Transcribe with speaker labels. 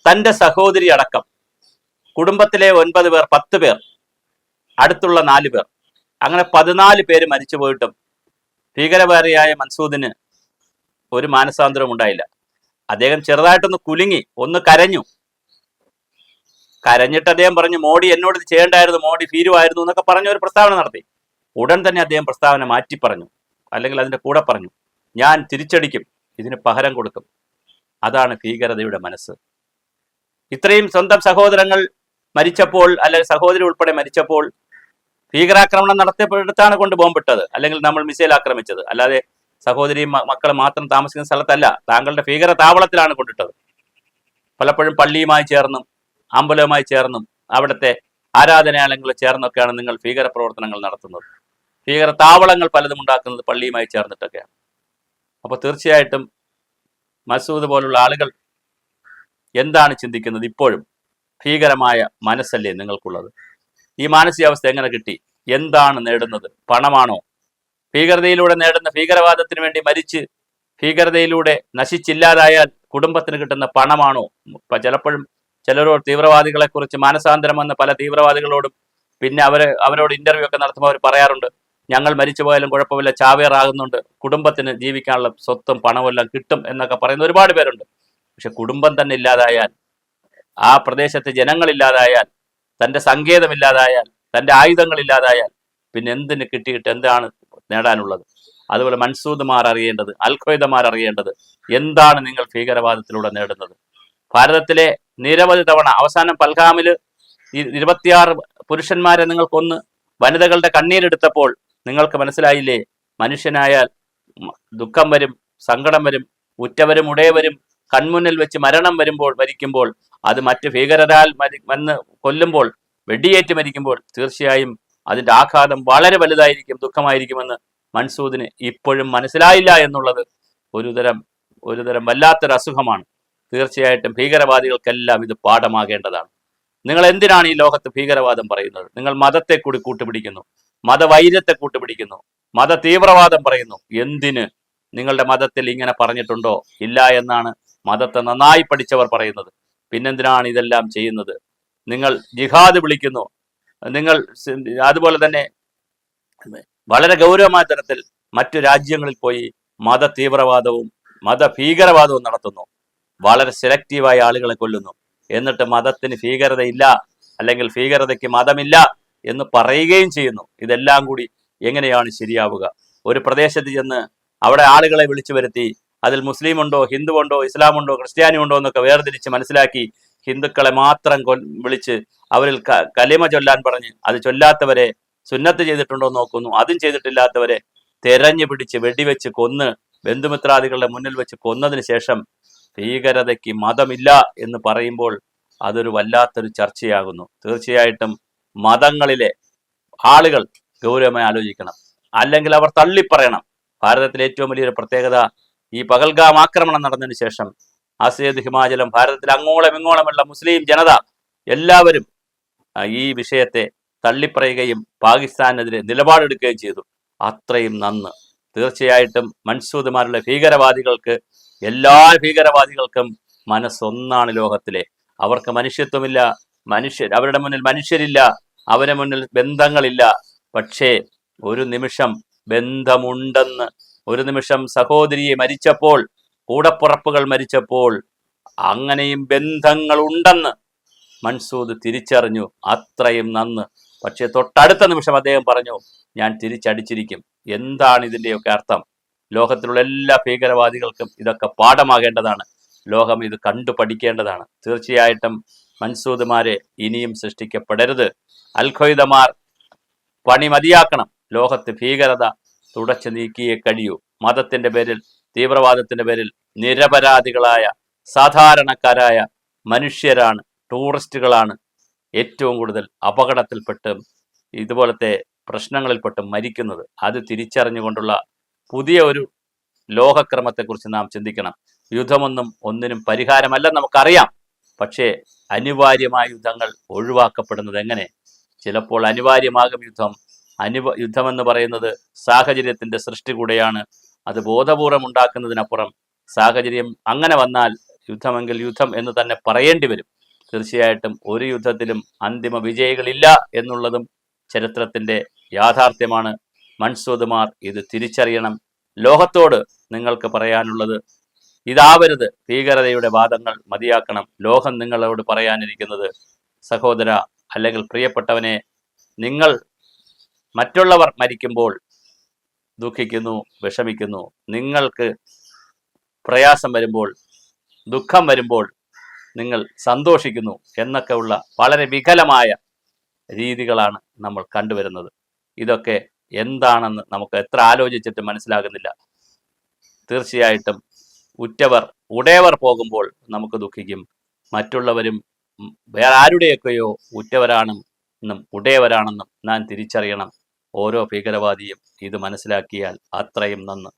Speaker 1: തന്റെ സഹോദരി അടക്കം കുടുംബത്തിലെ 9 പേർ, 10 പേർ, അടുത്തുള്ള 4 പേർ, അങ്ങനെ 14 പേര് മരിച്ചു പോയിട്ടും ഭീകരവാദിയായ മൻസൂദിന് ഒരു മാനസാന്തരവും ഉണ്ടായില്ല. അദ്ദേഹം ചെറുതായിട്ടൊന്ന് കുലുങ്ങി, ഒന്ന് കരഞ്ഞു. കരഞ്ഞിട്ട് അദ്ദേഹം പറഞ്ഞു, മോഡി എന്നോട് ഇത് ചെയ്യേണ്ടായിരുന്നു, മോഡി ഭീരുവായിരുന്നു എന്നൊക്കെ പറഞ്ഞ ഒരു പ്രസ്താവന നടത്തി. ഉടൻ തന്നെ അദ്ദേഹം പ്രസ്താവന മാറ്റി പറഞ്ഞു, അല്ലെങ്കിൽ അതിന്റെ കൂടെ പറഞ്ഞു, ഞാൻ തിരിച്ചടിക്കും, ഇതിന് പകരം കൊടുക്കും. അതാണ് ഭീകരതയുടെ മനസ്സ്. ഇത്രയും സ്വന്തം സഹോദരങ്ങൾ മരിച്ചപ്പോൾ, അല്ലെങ്കിൽ സഹോദരി ഉൾപ്പെടെ മരിച്ചപ്പോൾ ഭീകരാക്രമണം നടത്തിയപ്പോഴത്താണ് കൊണ്ട് ബോംബിട്ടത്, അല്ലെങ്കിൽ നമ്മൾ മിസൈൽ ആക്രമിച്ചത്. അല്ലാതെ സഹോദരിയും മക്കളും മാത്രം താമസിക്കുന്ന സ്ഥലത്തല്ല, താങ്കളുടെ ഭീകര താവളത്തിലാണ് കൊണ്ടിട്ടത്. പലപ്പോഴും പള്ളിയുമായി ചേർന്നും അമ്പലവുമായി ചേർന്നും അവിടുത്തെ ആരാധനാലയങ്ങളിൽ ചേർന്നൊക്കെയാണ് നിങ്ങൾ ഭീകര പ്രവർത്തനങ്ങൾ നടത്തുന്നത്. ഭീകര താവളങ്ങൾ പലതും ഉണ്ടാക്കുന്നത് പള്ളിയുമായി ചേർന്നിട്ടൊക്കെയാണ്. അപ്പോൾ തീർച്ചയായിട്ടും മസൂദ് പോലുള്ള ആളുകൾ എന്താണ് ചിന്തിക്കുന്നത്? ഇപ്പോഴും ഭീകരമായ മനസ്സല്ലേ നിങ്ങൾക്കുള്ളത്? ഈ മാനസികാവസ്ഥ എങ്ങനെ കിട്ടി? എന്താണ് നേടുന്നത്? പണമാണോ? ഭീകരതയിലൂടെ നേടുന്ന, ഭീകരവാദത്തിന് വേണ്ടി മരിച്ച് ഭീകരതയിലൂടെ നശിച്ചില്ലാതായാൽ കുടുംബത്തിന് കിട്ടുന്ന പണമാണോ? ചിലപ്പോഴും ചിലരോട് തീവ്രവാദികളെ കുറിച്ച് മാനസാന്തരം വന്ന പല തീവ്രവാദികളോടും പിന്നെ അവരോട് ഇന്റർവ്യൂ ഒക്കെ നടത്തുമ്പോൾ അവർ പറയാറുണ്ട്, ഞങ്ങൾ മരിച്ചു പോയാലും കുഴപ്പമില്ല, ചാവേറാകുന്നുണ്ട്, കുടുംബത്തിന് ജീവിക്കാനുള്ള സ്വത്തും പണമെല്ലാം കിട്ടും എന്നൊക്കെ പറയുന്ന ഒരുപാട് പേരുണ്ട്. പക്ഷെ കുടുംബം തന്നെ ഇല്ലാതായാൽ, ആ പ്രദേശത്തെ ജനങ്ങളില്ലാതായാൽ, തൻ്റെ സങ്കേതമില്ലാതായാൽ, തൻ്റെ ആയുധങ്ങളില്ലാതായാൽ പിന്നെ എന്തിന് കിട്ടിയിട്ട് എന്താണ് നേടാനുള്ളത്? അതുപോലെ മൻസൂദുമാർ അറിയേണ്ടത്, അൽഖ്വയ്ദമാർ അറിയേണ്ടത്, എന്താണ് നിങ്ങൾ ഭീകരവാദത്തിലൂടെ നേടുന്നത്? ഭാരതത്തിലെ നിരവധി തവണ, അവസാനം പൽഗാമിൽ 26 പുരുഷന്മാരെ നിങ്ങൾ കൊന്ന് വനിതകളുടെ കണ്ണീരെടുത്തപ്പോൾ നിങ്ങൾക്ക് മനസ്സിലായില്ലേ, മനുഷ്യനായാൽ ദുഃഖം വരും, സങ്കടം വരും, ഉറ്റവരും ഉടയവരും കൺമുന്നിൽ വെച്ച് മരിക്കുമ്പോൾ അത് മറ്റ് ഭീകരരാൽ വന്ന് കൊല്ലുമ്പോൾ, വെടിയേറ്റ് മരിക്കുമ്പോൾ തീർച്ചയായും അതിൻ്റെ ആഘാതം വളരെ വലുതായിരിക്കും, ദുഃഖമായിരിക്കുമെന്ന് മൻസൂദിന് ഇപ്പോഴും മനസ്സിലായില്ല എന്നുള്ളത് ഒരുതരം വല്ലാത്തൊരു അസുഖമാണ്. തീർച്ചയായിട്ടും ഭീകരവാദികൾക്കെല്ലാം ഇത് പാഠമാകേണ്ടതാണ്. നിങ്ങൾ എന്തിനാണ് ഈ ലോകത്ത് ഭീകരവാദം പറയുന്നത്? നിങ്ങൾ മതത്തെ കൂടി കൂട്ടുപിടിക്കുന്നു, മതവൈര്യത്തെ കൂട്ടുപിടിക്കുന്നു, മത തീവ്രവാദം പറയുന്നു. എന്തിന്? നിങ്ങളുടെ മതത്തിൽ ഇങ്ങനെ പറഞ്ഞിട്ടുണ്ടോ? ഇല്ല എന്നാണ് മതത്തെ നന്നായി പഠിച്ചവർ പറയുന്നത്. പിന്നെന്തിനാണ് ഇതെല്ലാം ചെയ്യുന്നത്? നിങ്ങൾ ജിഹാദ് വിളിക്കുന്നു, നിങ്ങൾ അതുപോലെ തന്നെ വളരെ ഗൗരവമായ തരത്തിൽ മറ്റു രാജ്യങ്ങളിൽ പോയി മത തീവ്രവാദവും മത ഭീകരവാദവും നടത്തുന്നു. വളരെ സെലക്റ്റീവായ ആളുകളെ കൊല്ലുന്നു. എന്നിട്ട് മതത്തിന് ഭീകരതയില്ല, അല്ലെങ്കിൽ ഭീകരതയ്ക്ക് മതമില്ല എന്ന് പറയുകയും ചെയ്യുന്നു. ഇതെല്ലാം കൂടി എങ്ങനെയാണ് ശരിയാവുക? ഒരു പ്രദേശത്ത് ചെന്ന് അവിടെ ആളുകളെ വിളിച്ചു വരുത്തി അതിൽ മുസ്ലിം ഉണ്ടോ, ഹിന്ദു ഉണ്ടോ, ഇസ്ലാം ഉണ്ടോ, ക്രിസ്ത്യാനി ഉണ്ടോ എന്നൊക്കെ വേർതിരിച്ച് മനസ്സിലാക്കി ഹിന്ദുക്കളെ മാത്രം വിളിച്ച് അവരിൽ കലിമ ചൊല്ലാൻ പറഞ്ഞ് അത് ചൊല്ലാത്തവരെ സുന്നത്ത് ചെയ്തിട്ടുണ്ടോ നോക്കുന്നു. അതും ചെയ്തിട്ടില്ലാത്തവരെ തെരഞ്ഞു പിടിച്ച് വെടിവെച്ച് കൊന്ന് ബന്ധുമിത്രാദികളുടെ മുന്നിൽ വെച്ച് കൊന്നതിന് ശേഷം ഭീകരതയ്ക്ക് മതമില്ല എന്ന് പറയുമ്പോൾ അതൊരു വല്ലാത്തൊരു ചർച്ചയാകുന്നു. തീർച്ചയായിട്ടും മതങ്ങളിലെ ആളുകൾ ഗൗരവമായി ആലോചിക്കണം, അല്ലെങ്കിൽ അവർ തള്ളിപ്പറയണം. ഭാരതത്തിലെ ഏറ്റവും വലിയൊരു പ്രത്യേകത, ഈ പഹൽഗാം ആക്രമണം നടന്നതിന് ശേഷം ആസിയദ് ഹിമാചലം, ഭാരതത്തിൽ അങ്ങോളം ഇങ്ങോളമുള്ള മുസ്ലിം ജനത എല്ലാവരും ഈ വിഷയത്തെ തള്ളിപ്പറയുകയും പാകിസ്ഥാനെതിരെ നിലപാടെടുക്കുകയും ചെയ്തു. അത്രയും നന്ന്. തീർച്ചയായിട്ടും മൻസൂദുമാരുടെ ഭീകരവാദികൾക്ക്, എല്ലാ ഭീകരവാദികൾക്കും മനസ്സൊന്നാണ് ലോകത്തിലെ. അവർക്ക് മനുഷ്യത്വമില്ല, അവരുടെ മുന്നിൽ മനുഷ്യരില്ല, അവരുടെ മുന്നിൽ ബന്ധങ്ങളില്ല. പക്ഷേ ഒരു നിമിഷം ബന്ധമുണ്ടെന്ന്, ഒരു നിമിഷം സഹോദരിയെ മരിച്ചപ്പോൾ, കൂടപ്പുറപ്പുകൾ മരിച്ചപ്പോൾ അങ്ങനെയും ബന്ധങ്ങൾ ഉണ്ടെന്ന് മൻസൂദ് തിരിച്ചറിഞ്ഞു. അത്രയും നന്ന്. പക്ഷെ തൊട്ടടുത്ത നിമിഷം അദ്ദേഹം പറഞ്ഞു, ഞാൻ തിരിച്ചടിച്ചിരിക്കും. എന്താണ് ഇതിൻ്റെയൊക്കെ അർത്ഥം? ലോകത്തിലുള്ള എല്ലാ ഭീകരവാദികൾക്കും ഇതൊക്കെ പാഠമാകേണ്ടതാണ്. ലോകം ഇത് കണ്ടു പഠിക്കേണ്ടതാണ്. തീർച്ചയായിട്ടും മൻസൂദുമാരെ ഇനിയും സൃഷ്ടിക്കപ്പെടരുത്. അൽഖ്വയ്ദമാർ പണി മതിയാക്കണം. ലോകത്ത് ഭീകരത തുടച്ചു നീക്കിയേ കഴിയൂ. മതത്തിന്റെ പേരിൽ, തീവ്രവാദത്തിന്റെ പേരിൽ നിരപരാധികളായ സാധാരണക്കാരായ മനുഷ്യരാണ്, ടൂറിസ്റ്റുകളാണ് ഏറ്റവും കൂടുതൽ അപകടത്തിൽപ്പെട്ടും ഇതുപോലത്തെ പ്രശ്നങ്ങളിൽപ്പെട്ടും മരിക്കുന്നത്. അത് തിരിച്ചറിഞ്ഞുകൊണ്ടുള്ള പുതിയ ഒരു ലോകക്രമത്തെക്കുറിച്ച് നാം ചിന്തിക്കണം. യുദ്ധമൊന്നും ഒന്നിനും പരിഹാരമല്ലെന്ന് നമുക്കറിയാം. പക്ഷേ അനിവാര്യമായ യുദ്ധങ്ങൾ ഒഴിവാക്കപ്പെടുന്നത് എങ്ങനെ? ചിലപ്പോൾ അനിവാര്യമാകും യുദ്ധം, യുദ്ധമെന്ന് പറയുന്നത് സാഹചര്യത്തിൻ്റെ സൃഷ്ടി കൂടെയാണ്. അത് ബോധപൂർവം ഉണ്ടാക്കുന്നതിനപ്പുറം സാഹചര്യം അങ്ങനെ വന്നാൽ യുദ്ധമെങ്കിൽ യുദ്ധം എന്ന് തന്നെ പറയേണ്ടി വരും. തീർച്ചയായിട്ടും ഒരു യുദ്ധത്തിലും അന്തിമ വിജയികളില്ല എന്നുള്ളതും ചരിത്രത്തിൻ്റെ യാഥാർത്ഥ്യമാണ്. മൻസൂദുമാർ ഇത് തിരിച്ചറിയണം. ലോകത്തോട് നിങ്ങൾക്ക് പറയാനുള്ളത് ഇതാവരുത്. ഭീകരതയുടെ വാദങ്ങൾ മതിയാക്കണം. ലോകം നിങ്ങളോട് പറയാനിരിക്കുന്നത്, സഹോദര അല്ലെങ്കിൽ പ്രിയപ്പെട്ടവനെ, നിങ്ങൾ മറ്റുള്ളവർ മരിക്കുമ്പോൾ ദുഃഖിക്കുന്നു, വിഷമിക്കുന്നു, നിങ്ങൾക്ക് പ്രയാസം വരുമ്പോൾ, ദുഃഖം വരുമ്പോൾ നിങ്ങൾ സന്തോഷിക്കുന്നു എന്നൊക്കെയുള്ള വളരെ വികലമായ രീതികളാണ് നമ്മൾ കണ്ടുവരുന്നത്. ഇതൊക്കെ എന്താണെന്ന് നമുക്ക് എത്ര ആലോചിച്ചിട്ട് മനസ്സിലാകുന്നില്ല. തീർച്ചയായിട്ടും ഉറ്റവർ ഉടയവർ പോകുമ്പോൾ നമുക്ക് ദുഃഖിക്കും. മറ്റുള്ളവരും വേറെ ആരുടെയൊക്കെയോ ഉറ്റവരാണെന്നും ഉടയവരാണെന്നും നാം തിരിച്ചറിയണം. ഓരോ ഭീകരവാദിയും ഇത് മനസ്സിലാക്കിയാൽ അത്രയും നന്ന്.